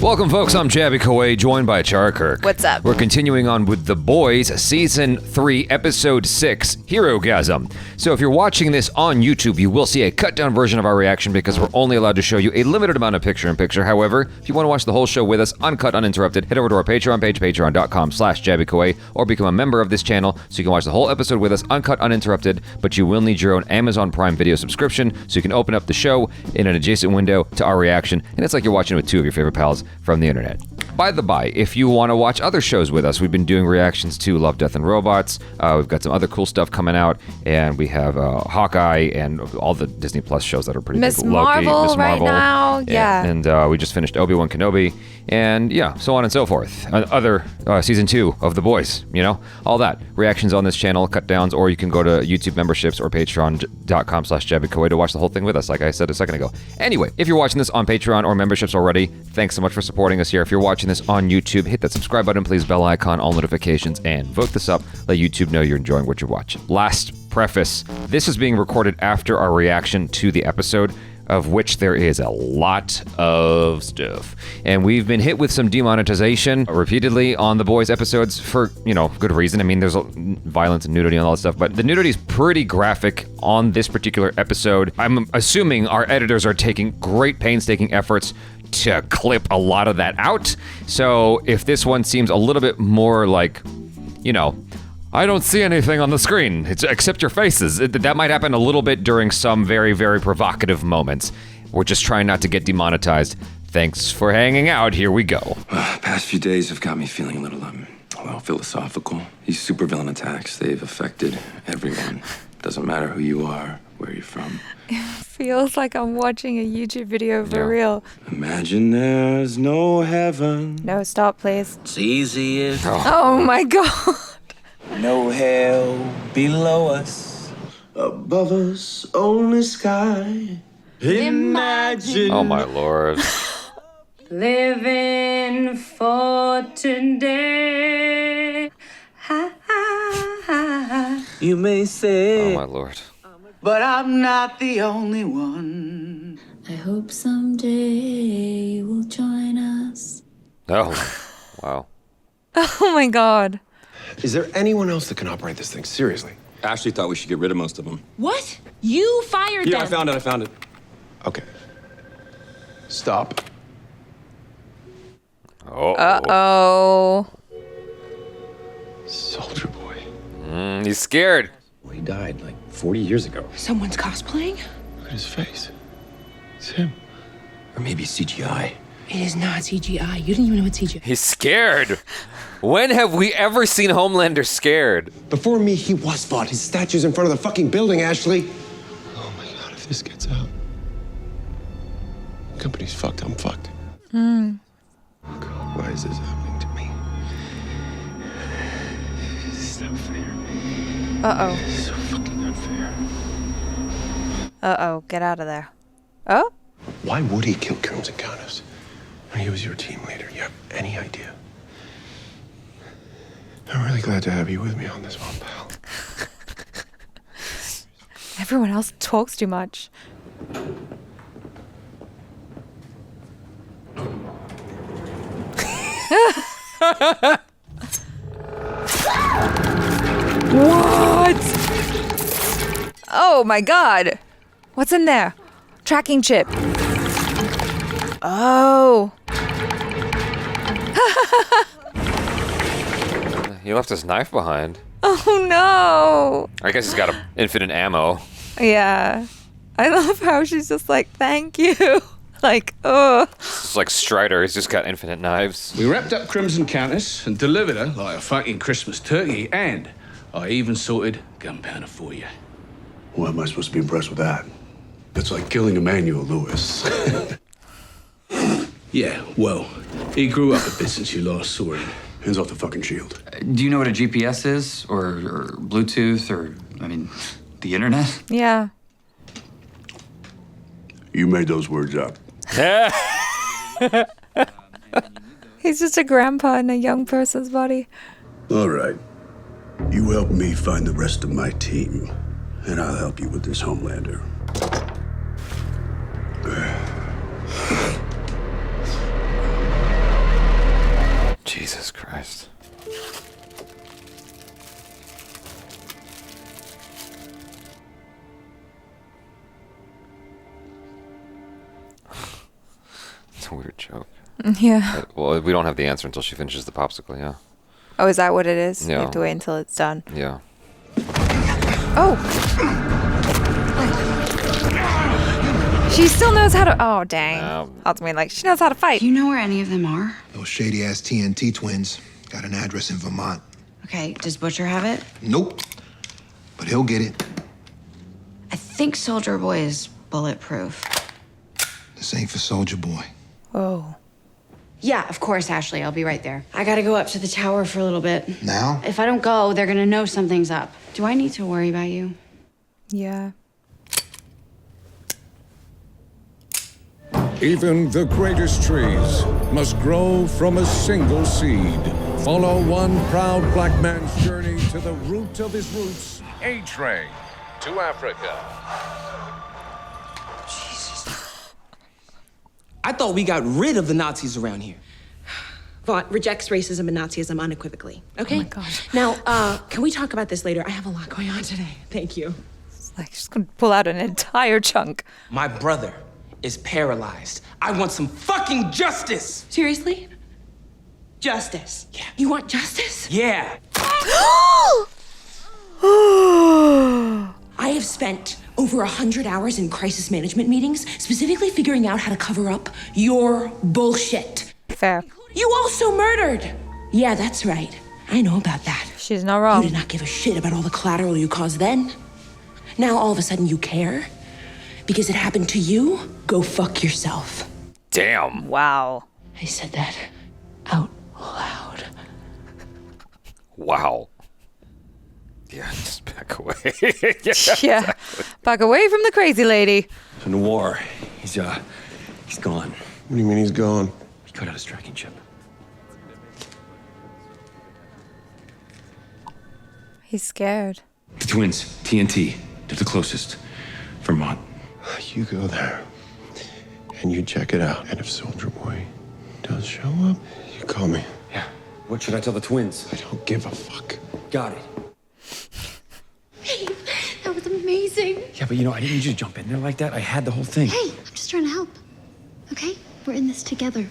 Welcome, folks. I'm Jaby Koay, joined by ACHARA KIRK. What's up? We're continuing on with The Boys, Season 3, Episode 6, Herogasm. So if you're watching this on YouTube, you will see a cut-down version of our reaction because we're only allowed to show you a limited amount of picture-in-picture. However, if you want to watch the whole show with us, uncut, uninterrupted, head over to our Patreon page, patreon.com/JabyKoay, or become a member of this channel so you can watch the whole episode with us, uncut, uninterrupted, but you will need your own Amazon Prime Video subscription so you can open up the show in an adjacent window to our reaction, and it's like you're watching it with two of your favorite pals from the internet. By the by, if you want to watch other shows with us, we've been doing reactions to Love, Death, and Robots. We've got some other cool stuff coming out, and we have Hawkeye and all the Disney Plus shows that are pretty Miss big. Loki, Marvel Miss right now, yeah. And we just finished Obi-Wan Kenobi, and yeah, so on and so forth. Other Season 2 of The Boys, you know, all that. Reactions on this channel, cut downs, or you can go to YouTube memberships or patreon.com/JabyKoay to watch the whole thing with us, like I said a second ago. Anyway, if you're watching this on Patreon or memberships already, thanks so much for supporting us here. If you're watching this on YouTube, hit that subscribe button, please, bell icon, all notifications, and vote this up. Let YouTube know you're enjoying what you're watching. Last preface, this is being recorded after our reaction to the episode, of which there is a lot of stuff. And we've been hit with some demonetization repeatedly on The Boys episodes for, you know, good reason. I mean, there's violence and nudity and all that stuff, but the nudity is pretty graphic on this particular episode. I'm assuming our editors are taking great painstaking efforts to clip a lot of that out. So if this one seems a little bit more like, you know, I don't see anything on the screen except your faces, that might happen a little bit during some very, very provocative moments. We're just trying not to get demonetized. Thanks for hanging out. Here we go. Past few days have got me feeling a little, philosophical. These supervillain attacks, they've affected everyone. Doesn't matter who you are, where you're from. Feels like I'm watching a YouTube video for real. Imagine there's no heaven. No, stop, please. It's easy if Oh my god. no hell below us. Above us, only sky. Imagine. Oh my lord. Living for today. Ha, ha, ha. You may say, Oh my lord. but I'm not the only one. I hope someday you will join us. Oh, wow. Oh my god. Is there anyone else that can operate this thing? Seriously. Ashley thought we should get rid of most of them. What? You fired them? Yeah, I found it. Okay. Stop. Uh-oh. Soldier Boy. He's scared. Well, he died like 40 years ago. Someone's cosplaying? Look at his face. It's him. Or maybe CGI. It is not CGI. You didn't even know it's CGI. He's scared. When have we ever seen Homelander scared? Before me, he was fought. His statue's in front of the fucking building, Ashley. Oh my god, if this gets out. The company's fucked. I'm fucked. Oh god, why is this happening to me? This is not fair. Uh-oh. This is so fucking unfair. Uh-oh. Get out of there. Oh? Why would he kill Coombs and Canos when he was your team leader? You have any idea? I'm really glad to have you with me on this one, pal. Everyone else talks too much. What? Oh my god. What's in there? Tracking chip. Oh. He left his knife behind. Oh no. I guess he's got infinite ammo. Yeah. I love how she's just like, thank you. Like, oh. It's like Strider, he's just got infinite knives. We wrapped up Crimson Countess and delivered her like a fucking Christmas turkey, and I even sorted gunpowder for you. Why am I supposed to be impressed with that? That's like killing Emmanuel Lewis. Yeah, well, he grew up a bit since you last saw him. Hands off the fucking shield. Do you know what a GPS is? Or Bluetooth? Or, I mean, the internet? Yeah. You made those words up. He's just a grandpa in a young person's body. All right. You help me find the rest of my team, and I'll help you with this Homelander. It's a weird joke. Yeah. Well, we don't have the answer until she finishes the popsicle, yeah. Oh, is that what it is? You Yeah. have to wait until it's done. Yeah. Oh! She still knows how to. Oh, dang. Ultimately, like, she knows how to fight. Do you know where any of them are? Those shady-ass TNT twins got an address in Vermont. Okay, does Butcher have it? Nope. But he'll get it. I think Soldier Boy is bulletproof. This ain't for Soldier Boy. Oh. Yeah, of course, Ashley. I'll be right there. I gotta go up to the tower for a little bit. Now? If I don't go, they're gonna know something's up. Do I need to worry about you? Yeah. Even the greatest trees must grow from a single seed. Follow one proud black man's journey to the root of his roots. A train to Africa. I thought we got rid of the Nazis around here. Vaught rejects racism and Nazism unequivocally. Okay? Oh my God. Now, can we talk about this later? I have a lot going on today. Thank you. It's like she's gonna pull out an entire chunk. My brother is paralyzed. I want some fucking justice. Seriously? Justice. Yeah. You want justice? Yeah. I have spent over 100 hours in crisis management meetings, specifically figuring out how to cover up your bullshit. Fair. You also murdered. Yeah, that's right. I know about that. She's not wrong. You did not give a shit about all the collateral you caused then. Now all of a sudden you care because it happened to you. Go fuck yourself. Damn. Wow. I said that out loud. Wow. Yeah, just back away. Yeah. Exactly. Back away from the crazy lady. So Noir, he's gone. What do you mean he's gone? He cut out his tracking chip. He's scared. The twins, TNT, they're the closest. Vermont. You go there, and you check it out. And if Soldier Boy does show up, you call me. Yeah. What should I tell the twins? I don't give a fuck. Got it. Hey, that was amazing. Yeah, but I didn't need you to jump in there like that. I had the whole thing. Hey, I'm just trying to help. Okay? We're in this together.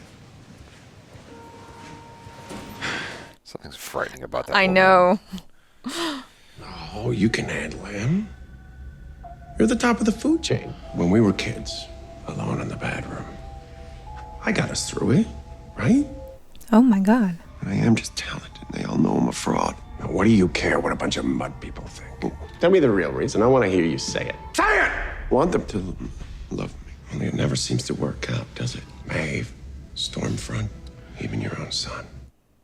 Something's frightening about that. I woman. know. Oh, you can handle him. You're the top of the food chain. When we were kids, alone in the bedroom, I got us through it, right? Oh my God. I am just talented. They all know I'm a fraud. Now, what do you care what a bunch of mud people think? Tell me the real reason. I want to hear you say it. Say it! I want them to love me. Only it never seems to work out, does it? Maeve, Stormfront, even your own son.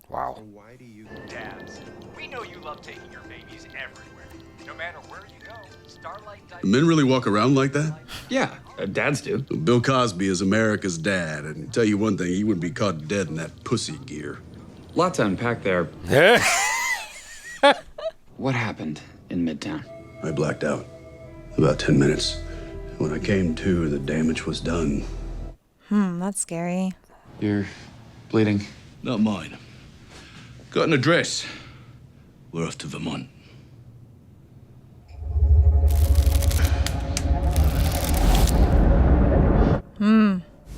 Wow. Why do you... Dads, we know you love taking your babies everywhere. No matter where you go, Starlight... Do men really walk around like that? Yeah, dads do. Bill Cosby is America's dad, and tell you one thing, he wouldn't be caught dead in that pussy gear. Lot to unpack there. What happened in Midtown? I blacked out. About 10 minutes. When I came to, the damage was done. That's scary. You're bleeding? Not mine. Got an address. We're off to Vermont.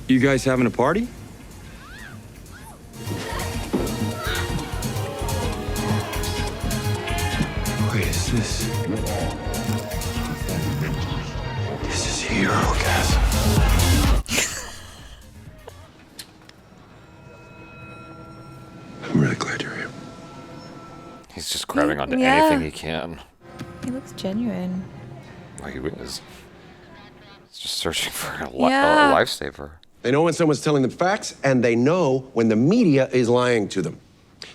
You guys having a party? Wait, is this... This is Herogasm. I'm really glad you're here. He's just grabbing onto Yeah. anything he can. He looks genuine. Like he is. He's just searching for a Yeah. lifesaver. They know when someone's telling them facts, and they know when the media is lying to them.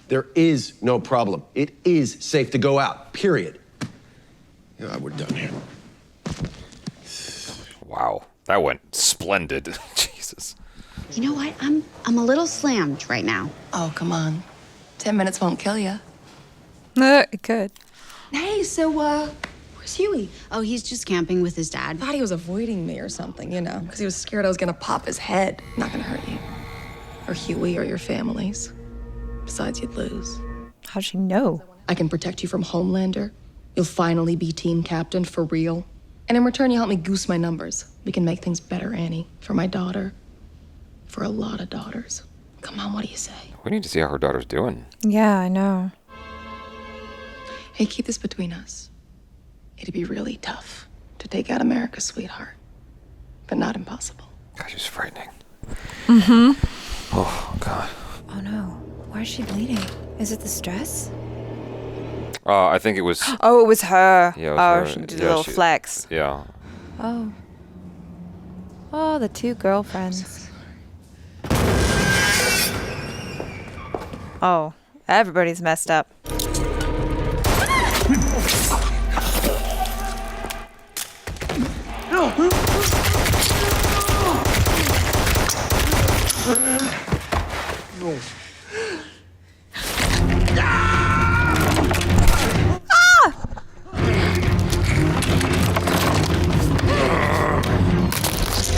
There is no problem. It is safe to go out, period. Yeah, we're done here. Wow. That went splendid. Jesus. You know what? I'm a little slammed right now. Oh, come on. 10 minutes won't kill you. It could. Hey, so, where's Huey? Oh, he's just camping with his dad. Thought he was avoiding me or something, because he was scared I was gonna pop his head. Not gonna hurt you. Or Huey or your families. Besides, you'd lose. How'd she know? I can protect you from Homelander. You'll finally be team captain for real. And in return, you help me goose my numbers. We can make things better, Annie. For my daughter. for a lot of daughters. Come on, what do you say? We need to see how her daughter's doing. Yeah, I know. Hey, keep this between us. It'd be really tough to take out America's sweetheart, but not impossible. God, she's frightening. Mm-hmm. Oh, God. Oh, no. Why is she bleeding? Is it the stress? I think it was... Oh, it was her. Yeah, it was her. She did a little flex. Yeah. Oh. Oh, the two girlfriends. Oh, everybody's messed up.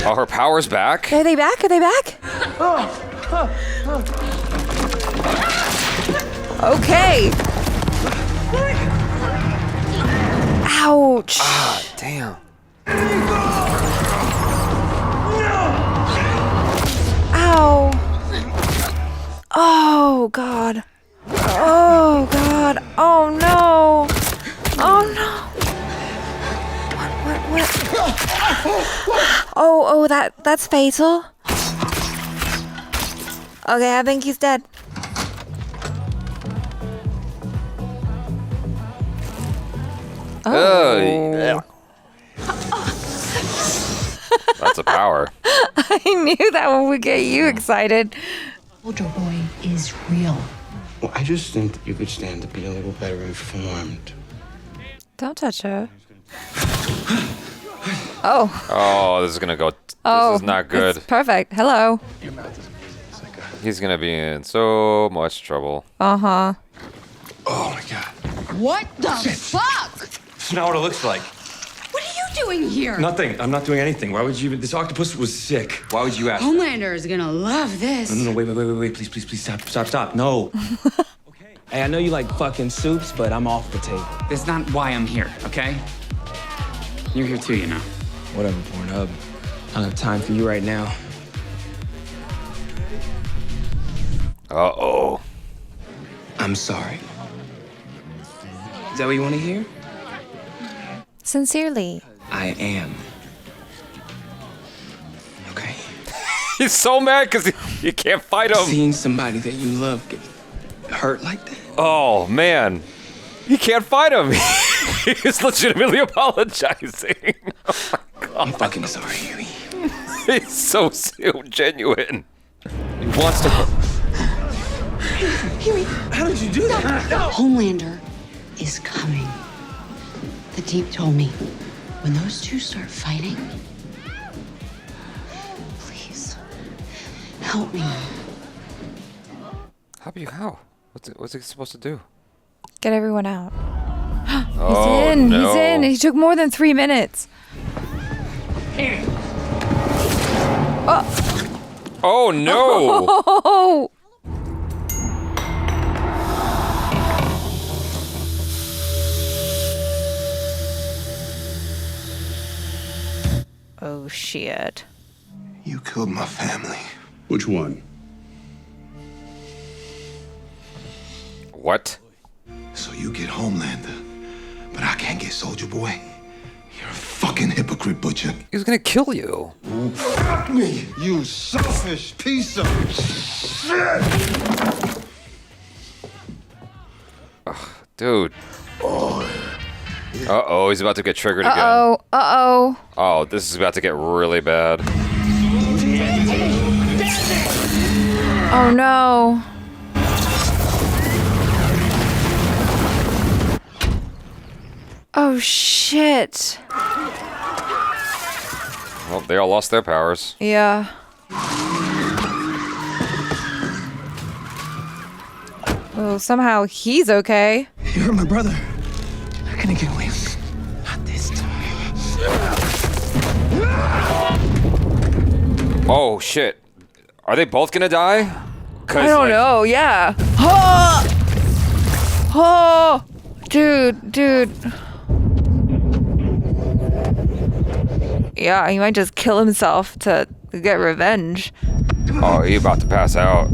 Oh, her power's back? Are they back? Are they back? Okay. Ouch. Ah, damn. Ow. Oh, God. Oh, God. Oh, no. Oh, no. What? Oh, that's fatal. Okay, I think he's dead. Oh. Yeah. That's a power. I knew that one would get you excited. Soldier Boy is real. Well, I just think that you could stand to be a little better informed. Don't touch her. Oh. Oh, this is gonna go. Oh, this is not good. It's perfect. Hello. He's gonna be in so much trouble. Uh-huh. Oh my God. What the fuck? It's not what it looks like. What are you doing here? Nothing. I'm not doing anything. Why would you even... This octopus was sick. Why would you ask? Homelander is gonna love this. No, wait. Please, stop. No. Hey, I know you like fucking soups, but I'm off the table. That's not why I'm here, okay? You're here too, you know. Whatever, Pornhub. I don't have time for you right now. Uh-oh. I'm sorry. Is that what you want to hear? Sincerely. I am. Okay. He's so mad because you can't fight him. Seeing somebody that you love get hurt like that. Oh, man. He can't fight him. He's legitimately apologizing. Oh, my God. I'm fucking sorry, Huey. He's so genuine. He wants to... Huey, how did you do that? Homelander is coming. The Deep told me, when those two start fighting, please, help me. How? What's he supposed to do? Get everyone out. Oh, He's in. no. He's in. He took more than 3 minutes. Oh, no. Oh. Oh, shit. You killed my family. Which one? What? So you get Homelander, but I can't get Soldier Boy? You're a fucking hypocrite, Butcher. He was gonna kill you. Fuck me, you selfish piece of shit! Ugh, dude. Uh-oh, he's about to get triggered again. Uh-oh. Oh, this is about to get really bad. Oh, no. Oh, shit. Well, they all lost their powers. Yeah. Well, somehow he's okay. You hurt my brother. How can I get away? Not this time. Oh, shit. Are they both gonna die? I don't know, yeah. Oh! Oh! Dude. Yeah, he might just kill himself to get revenge. Oh, he about to pass out.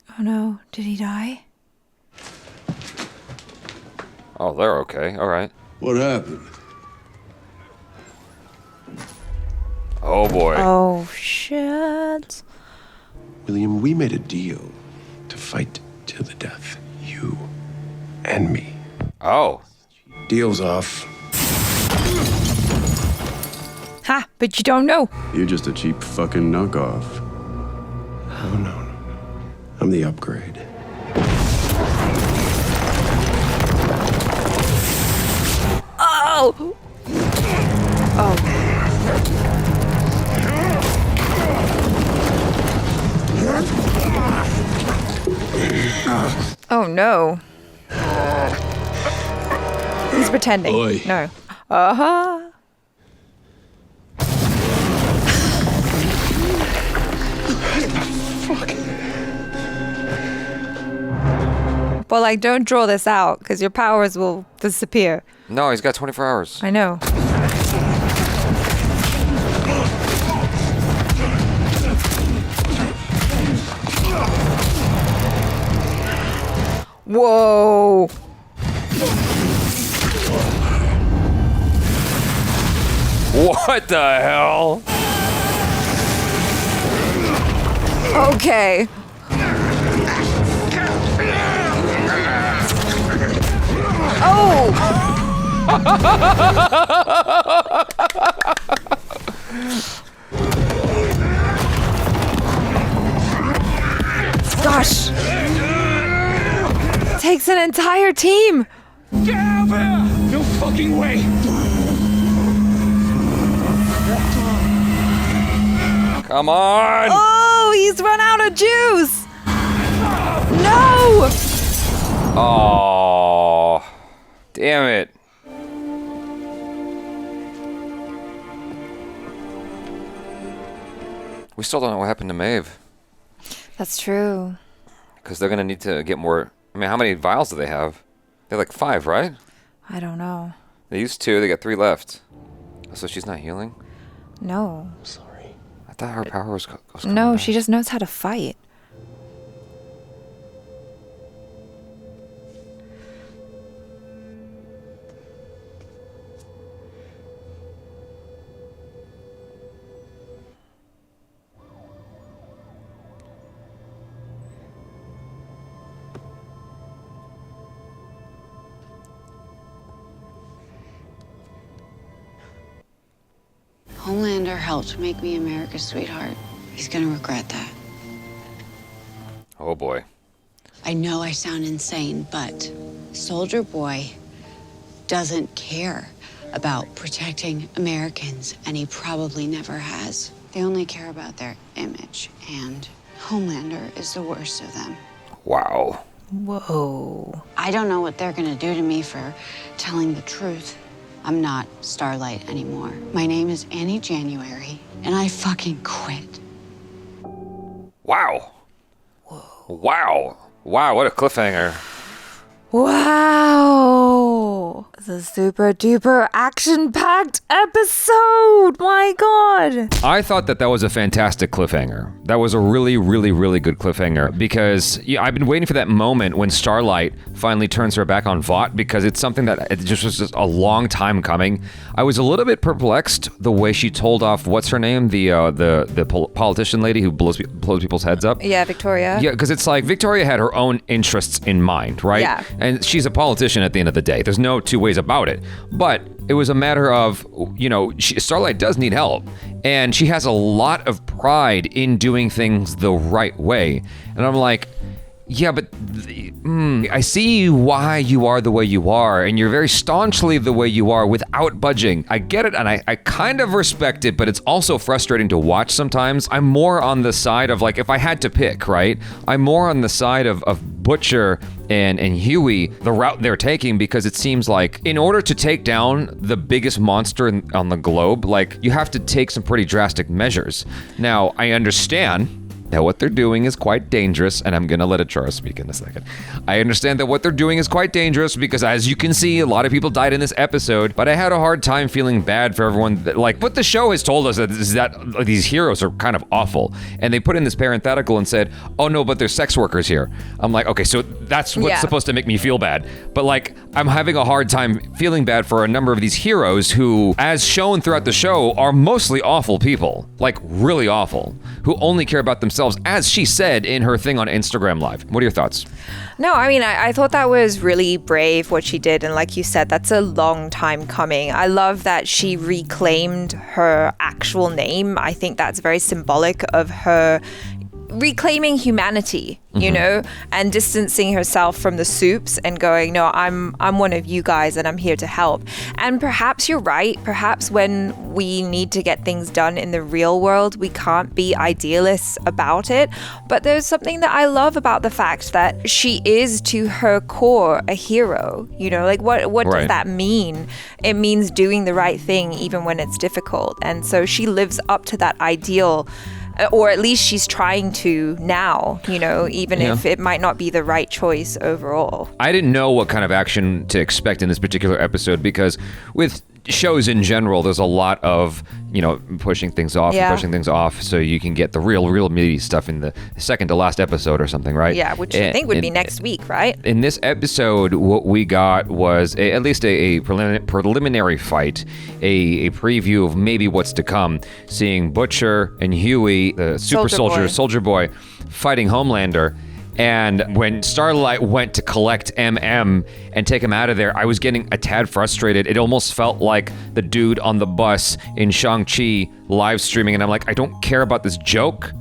Oh no, did he die? Oh, they're okay. All right. What happened? Oh boy. Oh shit. William, we made a deal to fight till the death. You and me. Oh. Deal's off. Ha, but you don't know. You're just a cheap fucking knockoff. Oh, no. I'm the upgrade. Oh! Oh. Oh no. He's pretending. Oi. No. Uh-huh. But like, don't draw this out because your powers will disappear. No, he's got 24 hours. I know. Whoa. What the hell? Okay. Oh! Gosh. Takes an entire team. Get out there! No fucking way! Come on! Oh, he's run out of juice. No! Oh, damn it. We still don't know what happened to Maeve. That's true. Because they're going to need to get more. I mean, how many vials do they have? They're like 5, right? I don't know. They used 2, they got 3 left. So she's not healing? No. Sorry. I thought her power was No, she just knows how to fight. Homelander helped make me America's sweetheart. He's gonna regret that. Oh boy. I know I sound insane, but Soldier Boy doesn't care about protecting Americans, and he probably never has. They only care about their image, and Homelander is the worst of them. Wow. Whoa. I don't know what they're gonna do to me for telling the truth. I'm not Starlight anymore. My name is Annie January, and I fucking quit. Wow. Whoa. Wow. Wow, what a cliffhanger. Wow. It's a super duper action-packed episode. My God. I thought that was a fantastic cliffhanger. That was a really, really, really good cliffhanger because I've been waiting for that moment when Starlight finally turns her back on Vought because it's something that it just was just a long time coming. I was a little bit perplexed the way she told off what's her name, the politician lady who blows people's heads up. Yeah, Victoria. Yeah, because it's like Victoria had her own interests in mind, right? Yeah. And she's a politician at the end of the day. There's no two ways about it. But it was a matter of, Starlight does need help. And she has a lot of pride in doing things the right way. And I'm like, yeah, but I see why you are the way you are, and you're very staunchly the way you are without budging. I get it, and I kind of respect it, but it's also frustrating to watch sometimes. I'm more on the side of, like, if I had to pick, right? I'm more on the side of Butcher and Huey, the route they're taking, because it seems like in order to take down the biggest monster on the globe, like, you have to take some pretty drastic measures. Now, I understand that what they're doing is quite dangerous, and I'm going to let ACHARA speak in a second. I understand that what they're doing is quite dangerous because, as you can see, a lot of people died in this episode, but I had a hard time feeling bad for everyone. What the show has told us is that these heroes are kind of awful, and they put in this parenthetical and said, oh no, but there's sex workers here. I'm like, okay, so that's what's supposed to make me feel bad. But like, I'm having a hard time feeling bad for a number of these heroes who, as shown throughout the show, are mostly awful people. Like, really awful. Who only care about themselves, as she said in her thing on Instagram Live. What are your thoughts? No, I mean, I thought that was really brave what she did. And like you said, that's a long time coming. I love that she reclaimed her actual name. I think that's very symbolic of her reclaiming humanity, you know, and distancing herself from the Soups and going, no, I'm one of you guys and I'm here to help. And perhaps you're right. Perhaps when we need to get things done in the real world, we can't be idealists about it. But there's something that I love about the fact that she is to her core a hero. You know, like what does that mean? It means doing the right thing even when it's difficult. And so she lives up to that ideal, or at least she's trying to now, you know, even if it might not be the right choice overall. I didn't know what kind of action to expect in this particular episode because with shows in general, there's a lot of, you know, pushing things off and pushing things off so you can get the real meaty stuff in the second to last episode or something, right? Yeah, which I think would be next week, right? In this episode, what we got was at least a preliminary fight, a preview of maybe what's to come, seeing Butcher and Huey, the super soldier boy, fighting Homelander. And when Starlight went to collect MM and take him out of there, I was getting a tad frustrated. It almost felt like the dude on the bus in Shang-Chi live streaming, and I'm like, I don't care about this joke.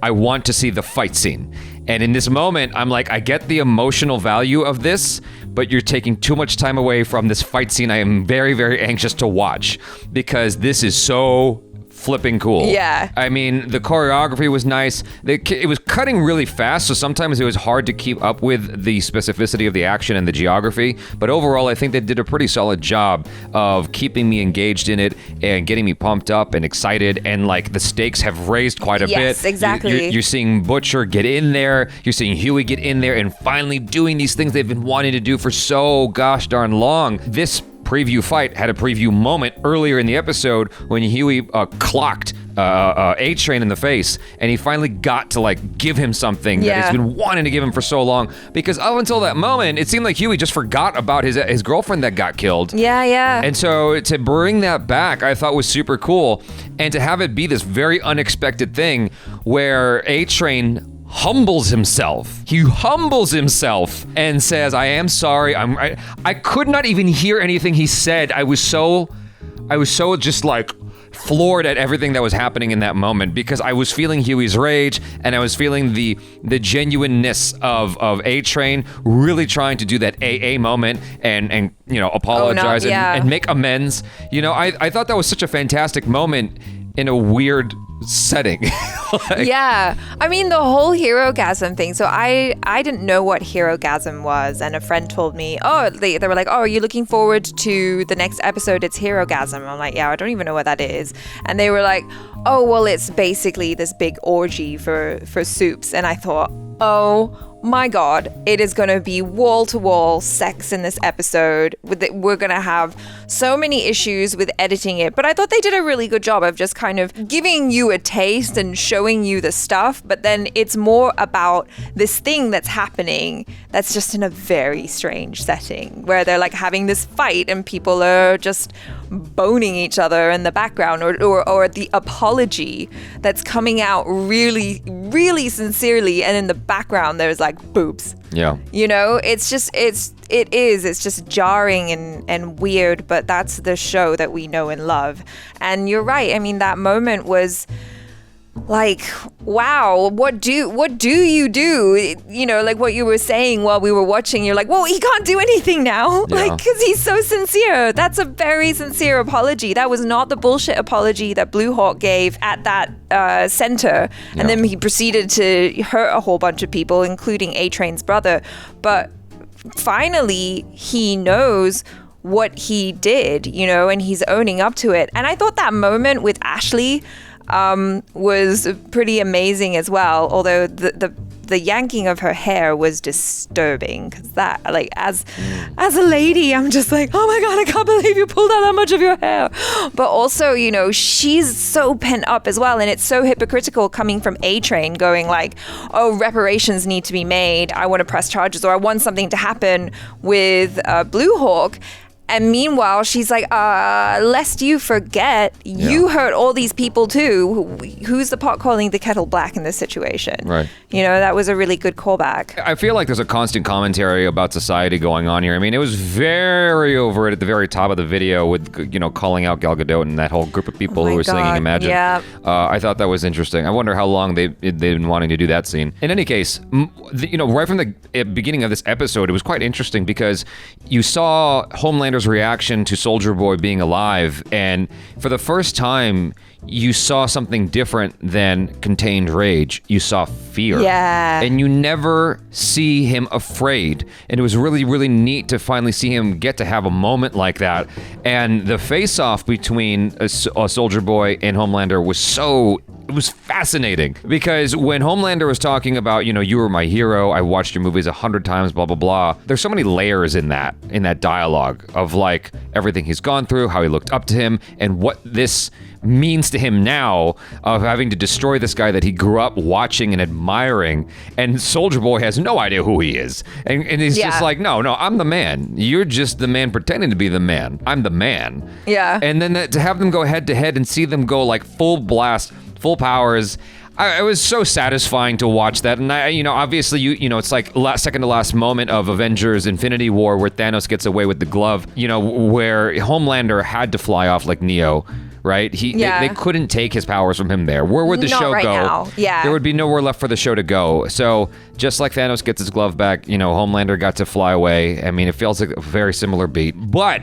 I want to see the fight scene. And in this moment, I'm like, I get the emotional value of this, but you're taking too much time away from this fight scene I am very, very anxious to watch because this is so flipping cool. Yeah. I mean, the choreography was nice. It was cutting really fast, so sometimes it was hard to keep up with the specificity of the action and the geography. But overall, I think they did a pretty solid job of keeping me engaged in it and getting me pumped up and excited. And like the stakes have raised quite a bit. Yes, exactly. You're seeing Butcher get in there. You're seeing Huey get in there and finally doing these things they've been wanting to do for so gosh darn long. This preview fight had a preview moment earlier in the episode when Huey clocked A-Train in the face, and he finally got to like give him something that he's been wanting to give him for so long, because up until that moment it seemed like Huey just forgot about his girlfriend that got killed. And so to bring that back I thought was super cool, and to have it be this very unexpected thing where A-Train humbles himself. He humbles himself and says, I am sorry. I could not even hear anything he said. I was so just like floored at everything that was happening in that moment, because I was feeling Huey's rage and I was feeling the genuineness of A-Train really trying to do that AA moment and you know, apologize and make amends. You know, I thought that was such a fantastic moment in a weird setting. Yeah, I mean the whole Herogasm thing. So I didn't know what Herogasm was, and a friend told me, they were like, oh, are you looking forward to the next episode? It's Herogasm. I'm like, yeah, I don't even know what that is. And they were like, oh, well, it's basically this big orgy for Soups. And I thought, oh my God, it is going to be wall-to-wall sex in this episode. We're going to have so many issues with editing it. But I thought they did a really good job of just kind of giving you a taste and showing you the stuff. But then it's more about this thing that's happening that's just in a very strange setting, where they're like having this fight and people are just boning each other in the background, or the apology that's coming out really, really sincerely, and in the background there's like boobs. Yeah. You know, it's just jarring and weird, but that's the show that we know and love. And you're right. I mean, that moment was like, wow, what do you do? You know, like what you were saying while we were watching, you're like, well, he can't do anything now. Yeah. Like, because he's so sincere. That's a very sincere apology. That was not the bullshit apology that Blue Hawk gave at that center. Yeah. And then he proceeded to hurt a whole bunch of people, including A-Train's brother. But finally, he knows what he did, you know, and he's owning up to it. And I thought that moment with Ashley, was pretty amazing as well. Although the yanking of her hair was disturbing, because that, like, as a lady, I'm just like, oh my God, I can't believe you pulled out that much of your hair. But also, you know, she's so pent up as well, and it's so hypocritical coming from A-Train going like, oh, reparations need to be made, I want to press charges, or I want something to happen with Blue Hawk. And meanwhile, she's like, lest you forget, you hurt all these people too. Who's the pot calling the kettle black in this situation? Right. You know, that was a really good callback. I feel like there's a constant commentary about society going on here. I mean, it was very overt at the very top of the video with, you know, calling out Gal Gadot and that whole group of people who were singing Imagine. Yeah. I thought that was interesting. I wonder how long they've been wanting to do that scene. In any case, you know, right from the beginning of this episode, it was quite interesting because you saw Homelander's reaction to Soldier Boy being alive, and for the first time you saw something different than contained rage. You saw fear. Yeah. And you never see him afraid. And it was really, really neat to finally see him get to have a moment like that. And the face-off between a Soldier Boy and Homelander was fascinating, because when Homelander was talking about, you know, you were my hero, I watched your movies 100 times, blah, blah, blah. There's so many layers in that dialogue of like everything he's gone through, how he looked up to him, and what this means to him now of having to destroy this guy that he grew up watching and admiring. And Soldier Boy has no idea who he is. And he's just like, no, I'm the man. You're just the man pretending to be the man. I'm the man. Yeah. And then to have them go head to head and see them go like full blast, full powers, it was so satisfying to watch that. And I, you know, obviously, you know, it's like second to last moment of Avengers Infinity War where Thanos gets away with the glove, you know, where Homelander had to fly off like Neo, right? They couldn't take his powers from him there. Where would the show go? Now. Yeah. There would be nowhere left for the show to go. So just like Thanos gets his glove back, you know, Homelander got to fly away. I mean, it feels like a very similar beat. But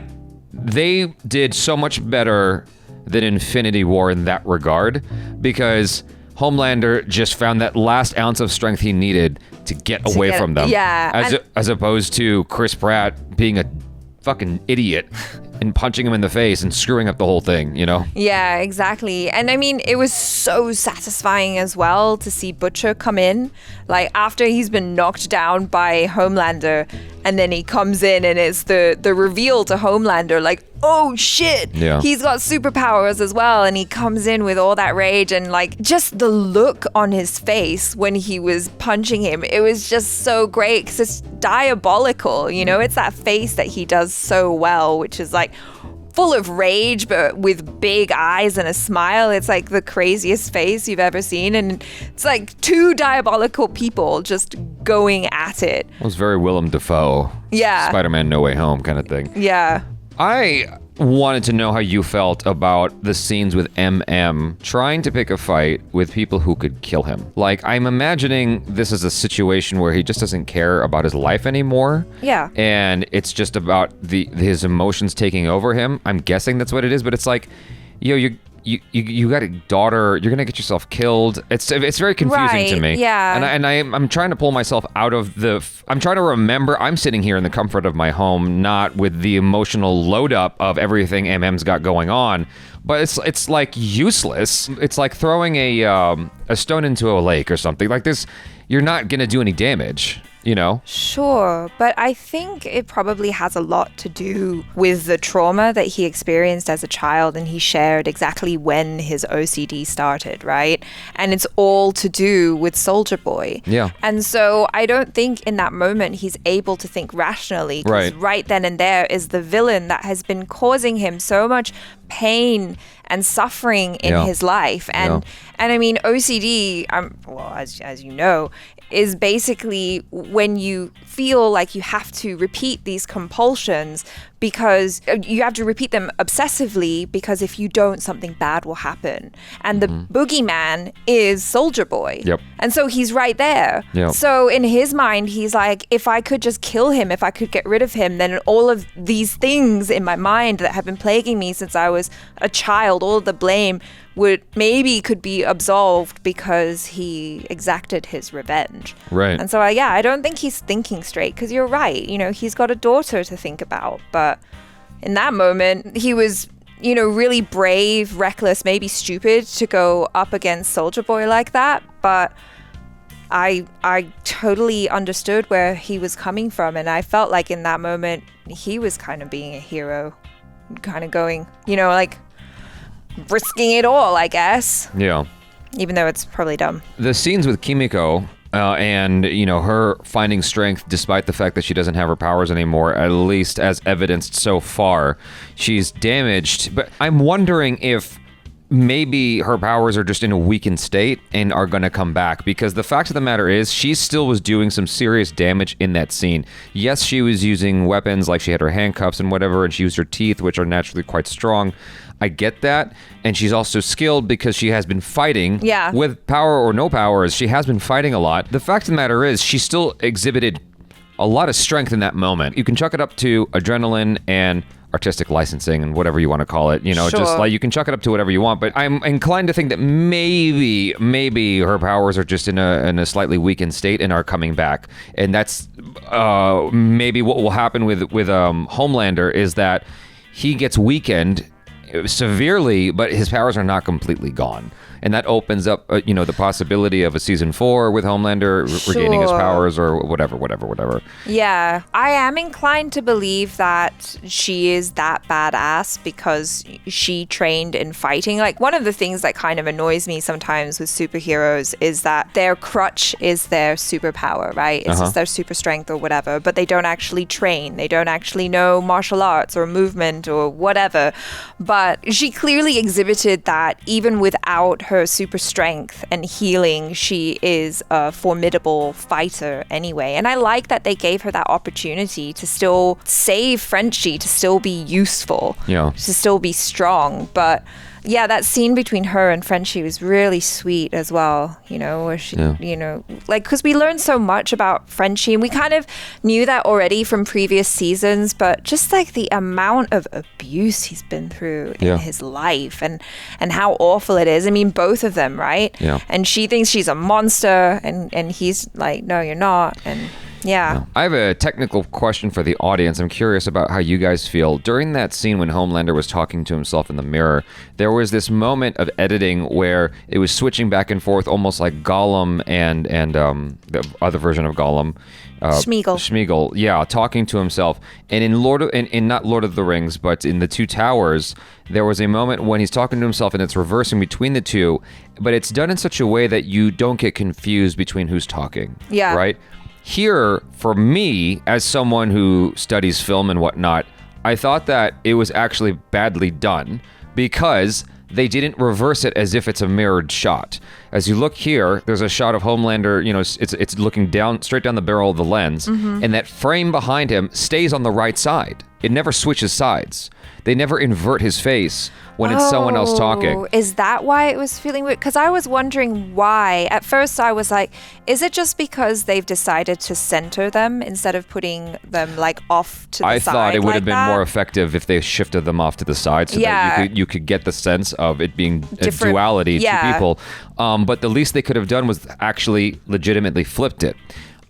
they did so much better than Infinity War in that regard, because Homelander just found that last ounce of strength he needed to get away from them. Yeah. As opposed to Chris Pratt being a fucking idiot and punching him in the face and screwing up the whole thing, you know? Yeah, exactly. And I mean, it was so satisfying as well to see Butcher come in, like after he's been knocked down by Homelander, and then he comes in and it's the reveal to Homelander, like, oh shit, he's got superpowers as well. And he comes in with all that rage, and like just the look on his face when he was punching him, it was just so great because it's diabolical, you know? It's that face that he does so well, which is like full of rage but with big eyes and a smile. It's like the craziest face you've ever seen, and it's like two diabolical people just going at it. It was very Willem Dafoe. Yeah. Spider-Man No Way Home kind of thing. Yeah. I wanted to know how you felt about the scenes with MM trying to pick a fight with people who could kill him. Like, I'm imagining this is a situation where he just doesn't care about his life anymore. Yeah. And it's just about his emotions taking over him. I'm guessing that's what it is, but it's like, you got a daughter, you're gonna get yourself killed. It's very confusing to me. Yeah. And I'm trying to pull myself out of I'm trying to remember, I'm sitting here in the comfort of my home, not with the emotional load up of everything MM's got going on. But it's like useless. It's like throwing a stone into a lake or something. Like this, you're not gonna do any damage, you know? Sure, but I think it probably has a lot to do with the trauma that he experienced as a child, and he shared exactly when his OCD started, right? And it's all to do with Soldier Boy. Yeah. And so I don't think in that moment he's able to think rationally, because right then and there is the villain that has been causing him so much pain and suffering in his life. And I mean, OCD, well, as you know, is basically when you feel like you have to repeat these compulsions because you have to repeat them obsessively, because if you don't, something bad will happen. And the boogeyman is Soldier Boy. Yep. And so he's right there. Yep. So in his mind, he's like, if I could just kill him, if I could get rid of him, then all of these things in my mind that have been plaguing me since I was a child, all of the blame could be absolved because he exacted his revenge. Right. And so I don't think he's thinking straight, because you're right, you know, he's got a daughter to think about, but in that moment he was really brave, reckless, maybe stupid to go up against Soldier Boy like that, but I totally understood where he was coming from, and I felt like in that moment he was kind of being a hero, kind of going, like risking it all, I guess. Yeah. Even though it's probably dumb. The scenes with Kimiko and, her finding strength despite the fact that she doesn't have her powers anymore, at least as evidenced so far, she's damaged. But I'm wondering if maybe her powers are just in a weakened state and are going to come back, because the fact of the matter is she still was doing some serious damage in that scene. Yes, she was using weapons, like she had her handcuffs and whatever, and she used her teeth, which are naturally quite strong. I get that. And she's also skilled because she has been fighting. Yeah. With power or no powers, she has been fighting a lot. The fact of the matter is she still exhibited a lot of strength in that moment. You can chalk it up to adrenaline and artistic licensing and whatever you want to call it, Sure. just like you can chuck it up to whatever you want, but I'm inclined to think that maybe her powers are just in a slightly weakened state and are coming back. And that's maybe what will happen with Homelander, is that he gets weakened severely, but his powers are not completely gone. And that opens up, the possibility of a season 4 with Homelander regaining his powers or whatever. Yeah, I am inclined to believe that she is that badass because she trained in fighting. Like, one of the things that kind of annoys me sometimes with superheroes is that their crutch is their superpower, right? It's just their super strength or whatever, but they don't actually train. They don't actually know martial arts or movement or whatever. But she clearly exhibited that even without her super strength and healing, she is a formidable fighter anyway. And I like that they gave her that opportunity to still save Frenchie, to still be useful, to still be strong. But yeah, that scene between her and Frenchie was really sweet as well, where she, because we learned so much about Frenchie, and we kind of knew that already from previous seasons, but just like the amount of abuse he's been through in his life and how awful it is. I mean, both of them, right? Yeah. And she thinks she's a monster, and he's like, no, you're not. And yeah. I have a technical question for the audience. I'm curious about how you guys feel. During that scene when Homelander was talking to himself in the mirror, there was this moment of editing where it was switching back and forth, almost like Gollum and the other version of Gollum. Smeagol, yeah, talking to himself. And in not Lord of the Rings, but in The Two Towers, there was a moment when he's talking to himself and it's reversing between the two, but it's done in such a way that you don't get confused between who's talking. Yeah. Right? Here, for me, as someone who studies film and whatnot, I thought that it was actually badly done because they didn't reverse it as if it's a mirrored shot. As you look here, there's a shot of Homelander, it's looking straight down the barrel of the lens, and that frame behind him stays on the right side. It never switches sides. They never invert his face when it's someone else talking. Is that why it was feeling weird? Because I was wondering why. At first I was like, is it just because they've decided to center them instead of putting them like off to the side? I thought it would have been more effective if they shifted them off to the side so that you could get the sense of it being a duality to people. But the least they could have done was actually legitimately flipped it.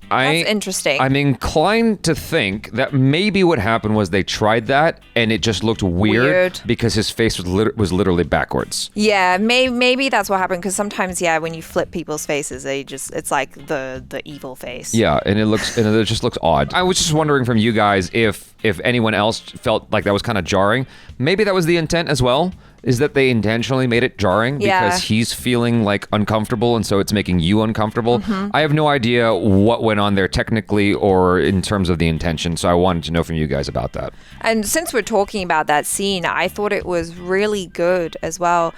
That's interesting. I'm inclined to think that maybe what happened was they tried that and it just looked weird. Because his face was literally backwards. Yeah, maybe that's what happened, because sometimes, when you flip people's faces, it's like the evil face. Yeah, and it just looks odd. I was just wondering from you guys if anyone else felt like that was kind of jarring. Maybe that was the intent as well. Is that they intentionally made it jarring because he's feeling like uncomfortable, and so it's making you uncomfortable. I have no idea what went on there technically or in terms of the intention, so I wanted to know from you guys about that. And since we're talking about that scene, I thought it was really good as well.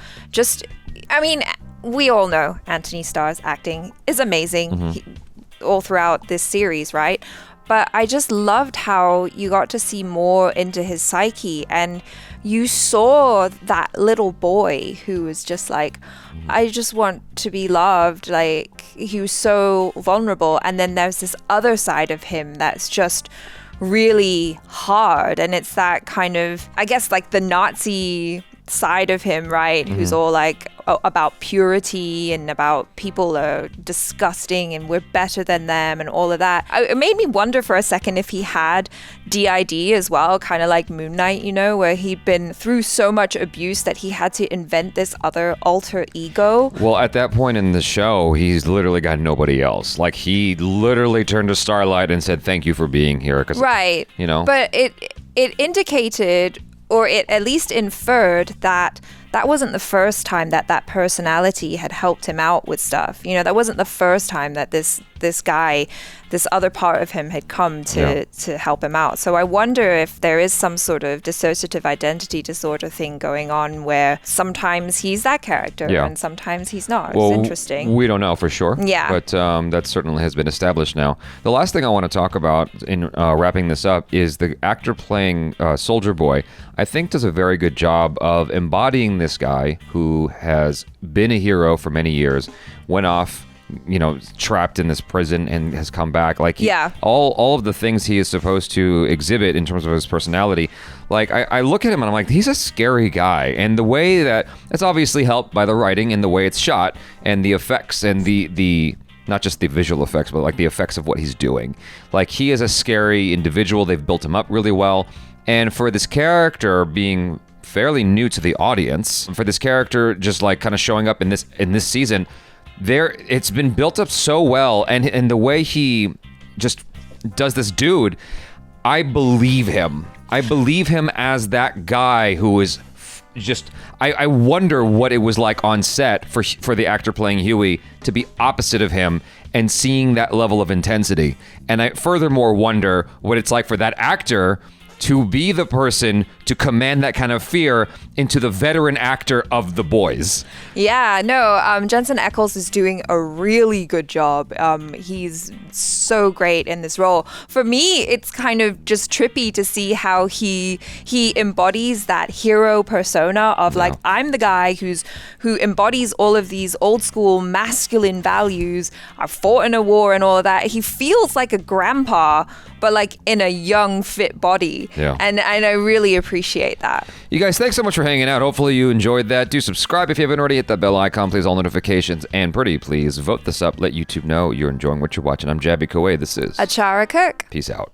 We all know Anthony Starr's acting is amazing all throughout this series, right? But I just loved how you got to see more into his psyche, and you saw that little boy who was just like, I just want to be loved. Like, he was so vulnerable. And then there's this other side of him that's just really hard. And it's that kind of, I guess, like the Nazi side of him, right? Who's all like about purity and about people are disgusting and we're better than them and all of that. It made me wonder for a second if he had DID as well, kind of like Moon Knight, you know, where he'd been through so much abuse that he had to invent this other alter ego. Well, at that point in the show, he's literally got nobody else. Like, he literally turned to Starlight and said, "Thank you for being here." Right. You know? But it indicated, or it at least inferred, that that wasn't the first time that that personality had helped him out with stuff. You know, that wasn't the first time that this guy, this other part of him had come to help him out. So I wonder if there is some sort of dissociative identity disorder thing going on where sometimes he's that character and sometimes he's not. Well, it's interesting. We don't know for sure. Yeah. But that certainly has been established now. The last thing I want to talk about in wrapping this up is the actor playing Soldier Boy, I think does a very good job of embodying this guy who has been a hero for many years, went off, you know, trapped in this prison and has come back. Like, all of the things he is supposed to exhibit in terms of his personality. Like, I look at him and I'm like, he's a scary guy. And the way that it's obviously helped by the writing and the way it's shot and the effects and the not just the visual effects, but like the effects of what he's doing. Like, he is a scary individual. They've built him up really well. And for this character being fairly new to the audience, for this character just like kind of showing up in this season, it's been built up so well, and the way he just does this dude, I believe him. I believe him as that guy who is just. I wonder what it was like on set for the actor playing Huey to be opposite of him and seeing that level of intensity. And I furthermore wonder what it's like for that actor to be the person to command that kind of fear into the veteran actor of The Boys. Yeah, no, Jensen Ackles is doing a really good job. He's so great in this role. For me, it's kind of just trippy to see how he embodies that hero persona of like, I'm the guy who embodies all of these old school masculine values. I fought in a war and all of that. He feels like a grandpa, but like in a young, fit body. Yeah. And I really appreciate that. You guys, thanks so much for hanging out. Hopefully you enjoyed that. Do subscribe if you haven't already. Hit that bell icon, please, all notifications. And pretty please vote this up. Let YouTube know you're enjoying what you're watching. I'm Jaby Koay. This is ACHARA KIRK. Peace out.